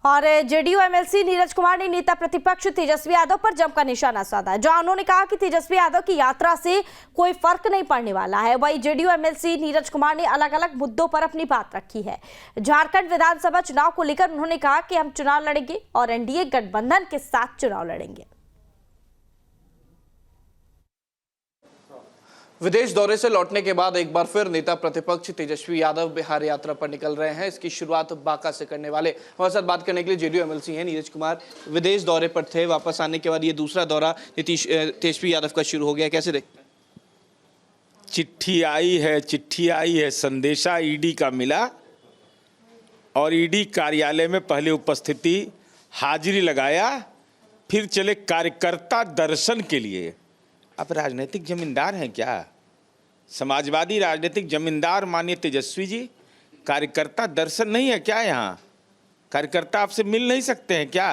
और JDU MLC Neeraj Kumar ने नेता प्रतिपक्ष तेजस्वी यादव पर जमकर निशाना साधा, जहां उन्होंने कहा कि तेजस्वी यादव की यात्रा से कोई फर्क नहीं पड़ने वाला है। वहीं जेडीयू एमएलसी नीरज कुमार ने अलग अलग मुद्दों पर अपनी बात रखी है। झारखंड विधानसभा चुनाव को लेकर उन्होंने कहा कि हम चुनाव लड़ेंगे और एनडीए गठबंधन के साथ चुनाव लड़ेंगे। विदेश दौरे से लौटने के बाद एक बार फिर नेता प्रतिपक्ष तेजस्वी यादव बिहार यात्रा पर निकल रहे हैं। इसकी शुरुआत बांका से करने वाले हमारे साथ बात करने के लिए जेडीयू एमएलसी हैं नीरज कुमार। विदेश दौरे पर थे, वापस आने के बाद ये दूसरा दौरा तेजस्वी यादव का शुरू हो गया, कैसे देखते हैं? चिट्ठी आई है, संदेशा ईडी का मिला और ईडी कार्यालय में पहले उपस्थिति, हाजिरी लगाया, फिर चले कार्यकर्ता दर्शन के लिए। आप राजनीतिक जमींदार हैं क्या? समाजवादी राजनीतिक जमींदार माननीय तेजस्वी जी, कार्यकर्ता दर्शन नहीं है क्या? यहाँ कार्यकर्ता आपसे मिल नहीं सकते हैं क्या?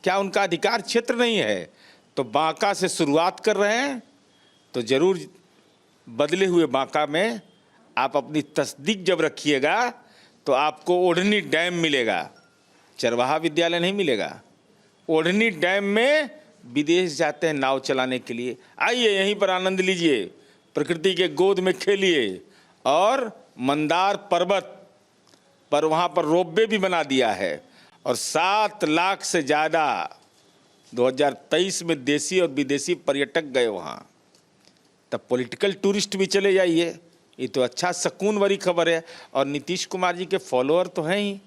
क्या उनका अधिकार क्षेत्र नहीं है? तो बांका से शुरुआत कर रहे हैं तो जरूर बदले हुए बांका में आप अपनी तस्दीक जब रखिएगा तो आपको ओढ़नी डैम मिलेगा, चरवाहा विद्यालय नहीं मिलेगा। ओढ़नी डैम में विदेश जाते हैं नाव चलाने के लिए, आइए यहीं पर आनंद लीजिए, प्रकृति के गोद में खेलिए। और मंदार पर्वत पर वहाँ पर रोपवे भी बना दिया है और 7 लाख से ज़्यादा 2023 में देशी और विदेशी पर्यटक गए वहाँ। तब पॉलिटिकल टूरिस्ट भी चले जाइए, ये तो अच्छा सुकून वाली खबर है। और नीतीश कुमार जी के फॉलोअर तो हैं ही,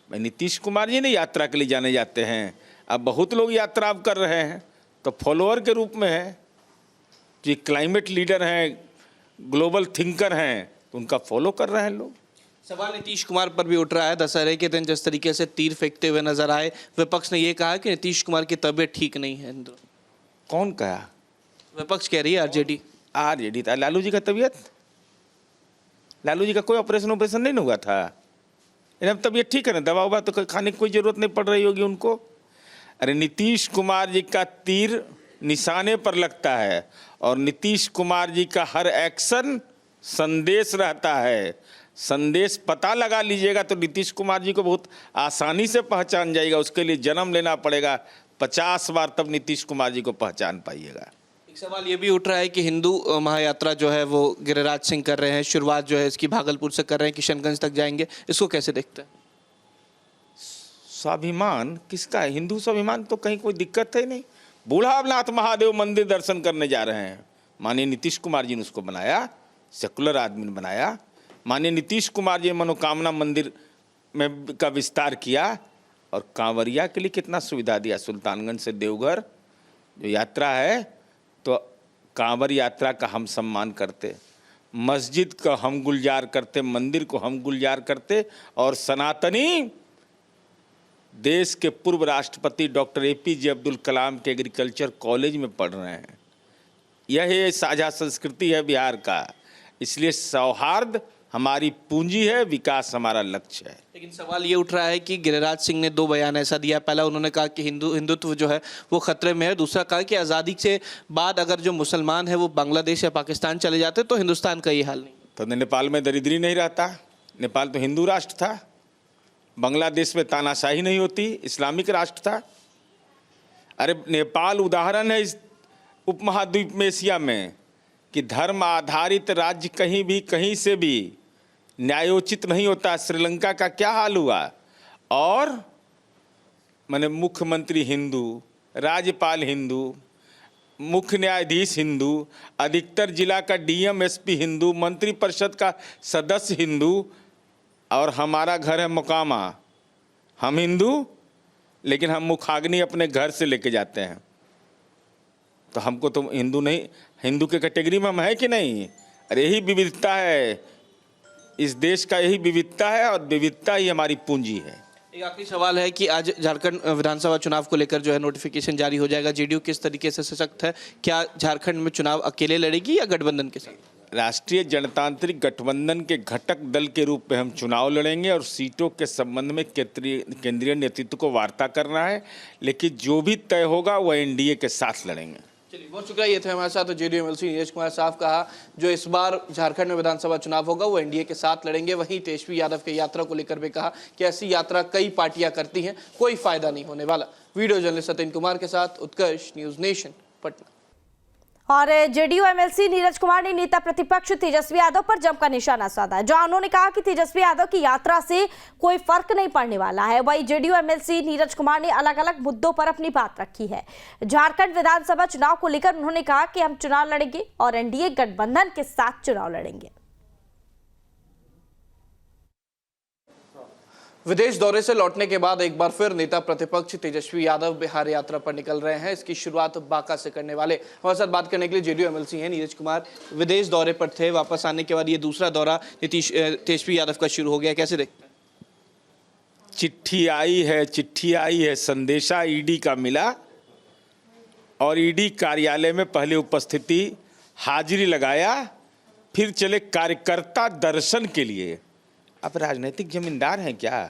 नीतीश कुमार जी ने यात्रा के लिए जाने जाते हैं, अब बहुत लोग यात्रा अब कर रहे हैं तो फॉलोअर के रूप में है। जो क्लाइमेट लीडर हैं, ग्लोबल थिंकर हैं, तो उनका फॉलो कर रहे हैं लोग। सवाल नीतीश कुमार पर भी उठ रहा है। दशहरे के दिन जिस तरीके से तीर फेंकते हुए नजर आए, विपक्ष ने यह कहा कि नीतीश कुमार की तबीयत ठीक नहीं है। कौन कहा? विपक्ष कह रही है आरजेडी। लालू जी का तबीयत, लालू जी का कोई ऑपरेशन नहीं हुआ था, अब तबीयत ठीक है ना, दवा उवा तो खाने की कोई जरूरत नहीं पड़ रही होगी उनको। अरे नीतीश कुमार जी का तीर निशाने पर लगता है और नीतीश कुमार जी का हर एक्शन संदेश रहता है। संदेश पता लगा लीजिएगा तो नीतीश कुमार जी को बहुत आसानी से पहचान जाएगा। उसके लिए जन्म लेना पड़ेगा 50 बार, तब नीतीश कुमार जी को पहचान पाइएगा। एक सवाल ये भी उठ रहा है कि हिंदू महायात्रा जो है वो गिरिराज सिंह कर रहे हैं, शुरुआत जो है इसकी भागलपुर से कर रहे हैं, किशनगंज तक जाएंगे, इसको कैसे देखते हैं? स्वाभिमान किसका है? हिंदू स्वाभिमान तो कहीं कोई दिक्कत है नहीं। बूढ़ानाथ महादेव मंदिर दर्शन करने जा रहे हैं, माननीय नीतीश कुमार जी ने उसको बनाया, सेकुलर आदमी ने बनाया। माननीय नीतीश कुमार जी ने मनोकामना मंदिर में का विस्तार किया और कांवरिया के लिए कितना सुविधा दिया। सुल्तानगंज से देवघर जो यात्रा है तो कांवर यात्रा का हम सम्मान करते, मस्जिद का हम गुलजार करते, मंदिर को हम गुलजार करते। और सनातनी देश के पूर्व राष्ट्रपति डॉक्टर एपीजे अब्दुल कलाम के एग्रीकल्चर कॉलेज में पढ़ रहे हैं। यह साझा संस्कृति है बिहार का, इसलिए सौहार्द हमारी पूंजी है, विकास हमारा लक्ष्य है। लेकिन सवाल ये उठ रहा है कि गिरिराज सिंह ने 2 बयान ऐसा दिया। पहला उन्होंने कहा कि हिंदुत्व जो है वो खतरे में है, दूसरा कहा कि आज़ादी से बाद अगर जो मुसलमान है वो बांग्लादेश या पाकिस्तान चले जाते तो हिंदुस्तान का ये हाल नहीं। तो नेपाल में दरिद्री नहीं रहता, नेपाल तो हिंदू राष्ट्र था, बांग्लादेश में तानाशाही नहीं होती, इस्लामिक राष्ट्र था। अरे नेपाल उदाहरण है इस उपमहाद्वीप में, एशिया में, कि धर्म आधारित राज्य कहीं भी कहीं से भी न्यायोचित नहीं होता। श्रीलंका का क्या हाल हुआ? और माने मुख्यमंत्री हिंदू, राज्यपाल हिंदू, मुख्य न्यायाधीश हिंदू, अधिकतर जिला का डीएम एसपी हिंदू, मंत्री परिषद का सदस्य हिंदू, और हमारा घर है मोकामा, हम हिंदू लेकिन हम मुखाग्नि अपने घर से लेके जाते हैं। तो हमको तो हिंदू नहीं, हिंदू के कैटेगरी में हम है कि नहीं? अरे यही विविधता है इस देश का, यही विविधता है और विविधता ही हमारी पूंजी है। एक आखिरी सवाल है कि आज झारखंड विधानसभा चुनाव को लेकर जो है नोटिफिकेशन जारी हो जाएगा, जेडीयू किस तरीके से सशक्त है? क्या झारखंड में चुनाव अकेले लड़ेगी या गठबंधन के साथ? राष्ट्रीय जनतांत्रिक गठबंधन के घटक दल के रूप में हम चुनाव लड़ेंगे और सीटों के संबंध में केंद्रीय नेतृत्व को वार्ता करना है, लेकिन जो भी तय होगा वह एनडीए के साथ लड़ेंगे। चलिए, बहुत शुक्रिया। ये थे हमारे साथ जेडीयू एमएलसी नीरज कुमार साहब। कहा जो इस बार झारखंड में विधानसभा चुनाव होगा वो एनडीए के साथ लड़ेंगे। वहीं तेजस्वी यादव की यात्रा को लेकर भी कहा कि ऐसी यात्रा कई पार्टियां करती हैं, कोई फायदा नहीं होने वाला। वीडियो जर्नलिस्ट सत्येंद्र कुमार के साथ उत्कर्ष, न्यूज नेशन, पटना। और जेडीयू एमएलसी नीरज कुमार ने नेता प्रतिपक्ष तेजस्वी यादव पर जमकर निशाना साधा, जहां उन्होंने कहा कि तेजस्वी यादव की यात्रा से कोई फर्क नहीं पड़ने वाला है। वहीं जेडीयू एमएलसी नीरज कुमार ने अलग अलग मुद्दों पर अपनी बात रखी है। झारखंड विधानसभा चुनाव को लेकर उन्होंने कहा कि हम चुनाव लड़ेंगे और एनडीए गठबंधन के साथ चुनाव लड़ेंगे। विदेश दौरे से लौटने के बाद एक बार फिर नेता प्रतिपक्ष तेजस्वी यादव बिहार यात्रा पर निकल रहे हैं। इसकी शुरुआत बांका से करने वाले हमारे साथ बात करने के लिए जेडीयू एमएलसी हैं नीरज कुमार। विदेश दौरे पर थे, वापस आने के बाद ये दूसरा दौरा तेजस्वी यादव का शुरू हो गया, कैसे देखते हैं? चिट्ठी आई है, संदेशा ईडी का मिला और ईडी कार्यालय में पहले उपस्थिति, हाजिरी लगाया, फिर चले कार्यकर्ता दर्शन के लिए। आप राजनीतिक जमींदार हैं क्या?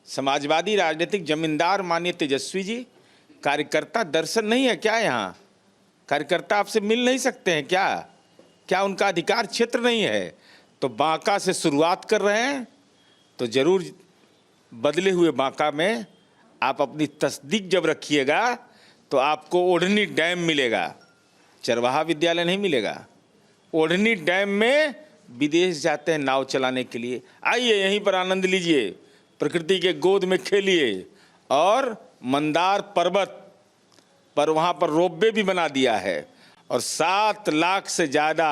समाजवादी राजनीतिक जमींदार माननीय तेजस्वी जी, कार्यकर्ता दर्शन नहीं है क्या? यहाँ कार्यकर्ता आपसे मिल नहीं सकते हैं क्या? क्या उनका अधिकार क्षेत्र नहीं है? तो बांका से शुरुआत कर रहे हैं तो जरूर बदले हुए बांका में आप अपनी तस्दीक जब रखिएगा तो आपको ओढ़नी डैम मिलेगा, चरवाहा विद्यालय नहीं मिलेगा। ओढ़नी डैम में विदेश जाते हैं नाव चलाने के लिए, आइए यहीं पर आनंद लीजिए, प्रकृति के गोद में खेलिए। और मंदार पर्वत पर वहाँ पर रोपवे भी बना दिया है और 7 लाख से ज़्यादा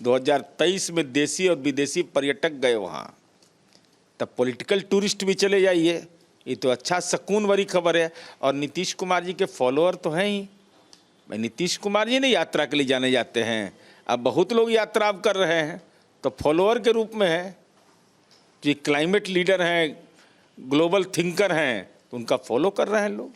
2023 में देशी और विदेशी पर्यटक गए वहाँ। तब पॉलिटिकल टूरिस्ट भी चले जाइए, ये तो अच्छा सुकून भरी खबर है। और नीतीश कुमार जी के फॉलोअर तो हैं ही, मैं नीतीश कुमार जी ने यात्रा के लिए जाने जाते हैं, अब बहुत लोग यात्रा अब कर रहे हैं तो फॉलोअर के रूप में है। जो क्लाइमेट लीडर हैं, ग्लोबल थिंकर हैं, तो उनका फॉलो कर रहे हैं लोग।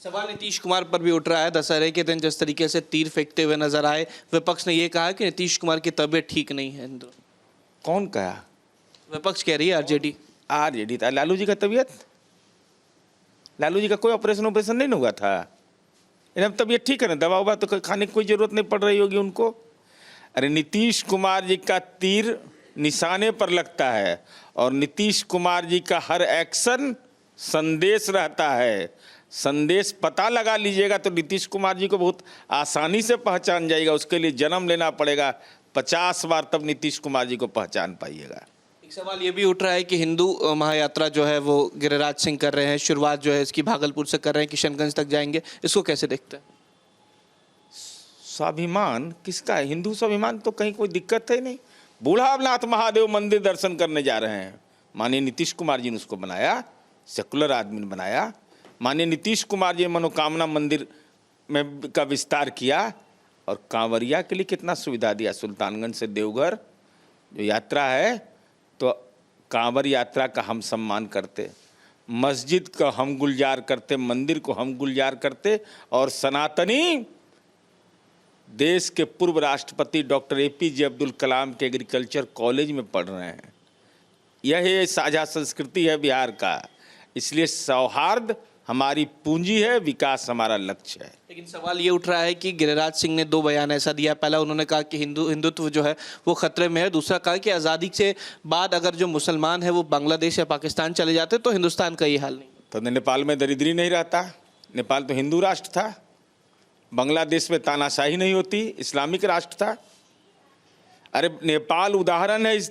सवाल नीतीश कुमार पर भी उठ रहा है। दशहरे के दिन जिस तरीके से तीर फेंकते हुए नजर आए, विपक्ष ने यह कहा कि नीतीश कुमार की तबीयत ठीक नहीं है। कौन कहा? विपक्ष कह रही है, आरजेडी। लालू जी का तबीयत, लालू जी का कोई ऑपरेशन नहीं हुआ था, इन्हें तबीयत ठीक है ना, दवा ववा तो खाने की कोई जरूरत नहीं पड़ रही होगी उनको। अरे नीतीश कुमार जी का तीर निशाने पर लगता है और नीतीश कुमार जी का हर एक्शन संदेश रहता है। संदेश पता लगा लीजिएगा तो नीतीश कुमार जी को बहुत आसानी से पहचान जाएगा। उसके लिए जन्म लेना पड़ेगा 50 बार, तब नीतीश कुमार जी को पहचान पाइएगा। एक सवाल ये भी उठ रहा है कि हिंदू महायात्रा जो है वो गिरिराज सिंह कर रहे हैं, शुरुआत जो है इसकी भागलपुर से कर रहे हैं, किशनगंज तक जाएंगे, इसको कैसे देखते हैं? स्वाभिमान किसका है? हिंदू स्वाभिमान तो कहीं कोई दिक्कत है नहीं। बूढ़ानाथ महादेव मंदिर दर्शन करने जा रहे हैं, माननीय नीतीश कुमार जी ने उसको बनाया, सेकुलर आदमी ने बनाया। माननीय नीतीश कुमार जी ने मनोकामना मंदिर में का विस्तार किया और कांवरिया के लिए कितना सुविधा दिया। सुल्तानगंज से देवघर जो यात्रा है तो कांवर यात्रा का हम सम्मान करते, मस्जिद का हम गुलजार करते, मंदिर को हम गुलजार करते। और सनातनी देश के पूर्व राष्ट्रपति डॉक्टर APJ अब्दुल कलाम के एग्रीकल्चर कॉलेज में पढ़ रहे हैं। यह साझा संस्कृति है बिहार का, इसलिए सौहार्द हमारी पूंजी है, विकास हमारा लक्ष्य है। लेकिन सवाल ये उठ रहा है कि गिरिराज सिंह ने 2 बयान ऐसा दिया। पहला उन्होंने कहा कि हिंदुत्व जो है वो खतरे में है, दूसरा कहा कि आज़ादी से बाद अगर जो मुसलमान है वो बांग्लादेश या पाकिस्तान चले जाते तो हिंदुस्तान का ये हाल नहीं। तो नेपाल में दरिद्री नहीं रहता, नेपाल तो हिंदू राष्ट्र था, बांग्लादेश में तानाशाही नहीं होती, इस्लामिक राष्ट्र था। अरे नेपाल उदाहरण है इस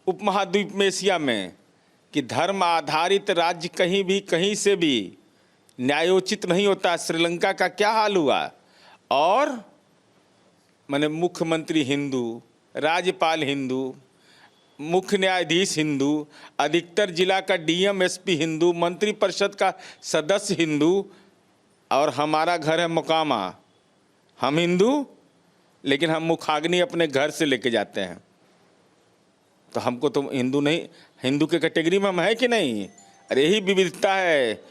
उपमहाद्वीप में, एशिया में, कि धर्म आधारित राज्य कहीं भी कहीं से भी न्यायोचित नहीं होता। श्रीलंका का क्या हाल हुआ? और माने मुख्यमंत्री हिंदू, राज्यपाल हिंदू, मुख्य न्यायाधीश हिंदू, अधिकतर जिला का DM SP हिंदू, मंत्रिपरिषद का सदस्य हिंदू, और हमारा घर है मोकामा, हम हिंदू लेकिन हम मुखाग्नि अपने घर से लेके जाते हैं। तो हमको तो हिंदू नहीं, हिंदू के कैटेगरी में हम है कि नहीं? अरे यही विविधता है,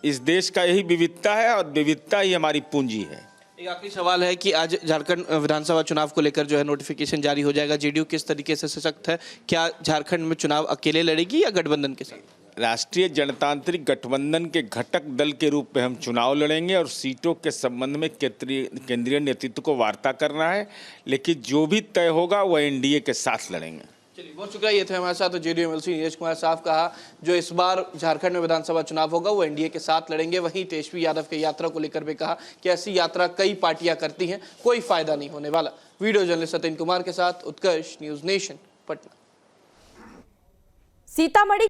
इस देश का यही विविधता है और विविधता ही हमारी पूंजी है। एक आखिरी सवाल है कि आज झारखंड विधानसभा चुनाव को लेकर जो है नोटिफिकेशन जारी हो जाएगा, जेडीयू किस तरीके से सशक्त है? क्या झारखंड में चुनाव अकेले लड़ेगी या गठबंधन के साथ? राष्ट्रीय जनतांत्रिक गठबंधन के घटक दल के रूप में हम चुनाव लड़ेंगे और सीटों के संबंध में केंद्रीय नेतृत्व को वार्ता करना है, लेकिन जो भी तय होगा वह एनडीए के साथ लड़ेंगे। चलिए, बहुत शुक्रिया। ये थे हमारे साथ जेडीयू एमएलसी नीरज कुमार। साफ कहा, जो इस बार झारखंड में विधानसभा चुनाव होगा वो एनडीए के साथ लड़ेंगे। वहीं तेजस्वी यादव की यात्रा को लेकर भी कहा कि ऐसी यात्रा कई पार्टियां करती हैं, कोई फायदा नहीं होने वाला। वीडियो जर्नलिस्ट सत्येंद्र कुमार के साथ उत्कर्ष, न्यूज नेशन, पटना। सीतामढ़ी